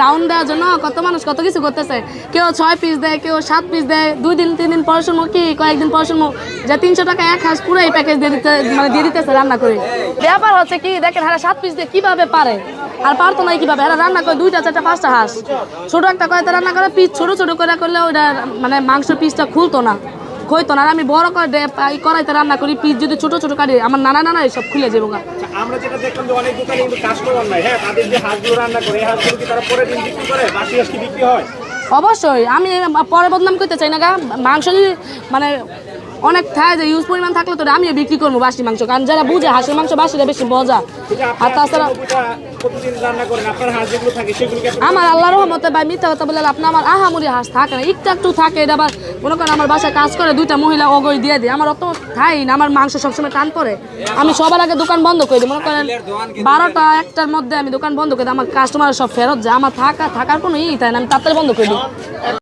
Down দেওয়ার জন্য কত মানুষ কত কিছু করতেছে, কেউ 6 পিস দেয়, কেউ 7 পিস দেয়, 2 দিন 3 দিন পর শুনবো কি কয়েকদিন পর শুনবো যে 300 টাকা এক হাঁস পুরো এই প্যাকেজ দিয়ে দিতে মানে দিয়ে দিতেছে রান্না করে। ব্যাপার হচ্ছে কি দেখেন হ্যাঁ 7 পিস দিয়ে কিভাবে পারে, আর পারতো না কিভাবে এরা রান্না করে 2টা 4টা 5টা হাঁস ছোট একটা কয়টা রান্না করে পিস ছোট ছোট করে করলে ওইটা মানে মাংস পিসটা খুলতো না খইতো না। আর আমি বড় করে কড়াইতে রান্না করি, পিস যদি ছোট ছোট কাটি আমার নানা সব খুলে যাবো। আমরা যেটা দেখলাম যে অনেক দোকানে কিন্তু কাস্টমার নাই, হ্যাঁ তাদের যে হাঁসগুলো রান্না করে এই হাঁসগুলো কি তারা পরের দিন বিক্রি করে, বাসি হাঁস কি বিক্রি হয়? অবশ্যই আমি পরে বদনাম করতে চাই না গা, মাংস যদি মানে অনেক থাকে যে ইউজ পরিমাণ থাকলে তো আমিও বিক্রি করবো বাসি মাংস, কারণ যারা বুঝে হাঁসের মাংস বাসিটা বেশি মজা। আর তাছাড়া প্রতিদিন রান্না করেন আপনার হাঁস যেগুলো থাকে সেগুলো আমার আল্লাহর রহমতে ভাই মিথ্যা কথা বলে আপনি আমার আহামরি হাঁস থাকে না, একটু একটু থাকে। এটা আবার মনে করেন আমার বাসায় কাজ করে 2টা মহিলা অগই দিয়ে দিই, আমার অত খাই না, আমার মাংস সবসময় টান পড়ে। আমি সবার আগে দোকান বন্ধ করে দিই, মনে করেন 12টা 1টার মধ্যে আমি দোকান বন্ধ করে দিই, আমার কাস্টমার সব ফেরত যায়, আমার থাকার কোনো ই তাই না, আমি তাড়াতাড়ি বন্ধ করে দিই।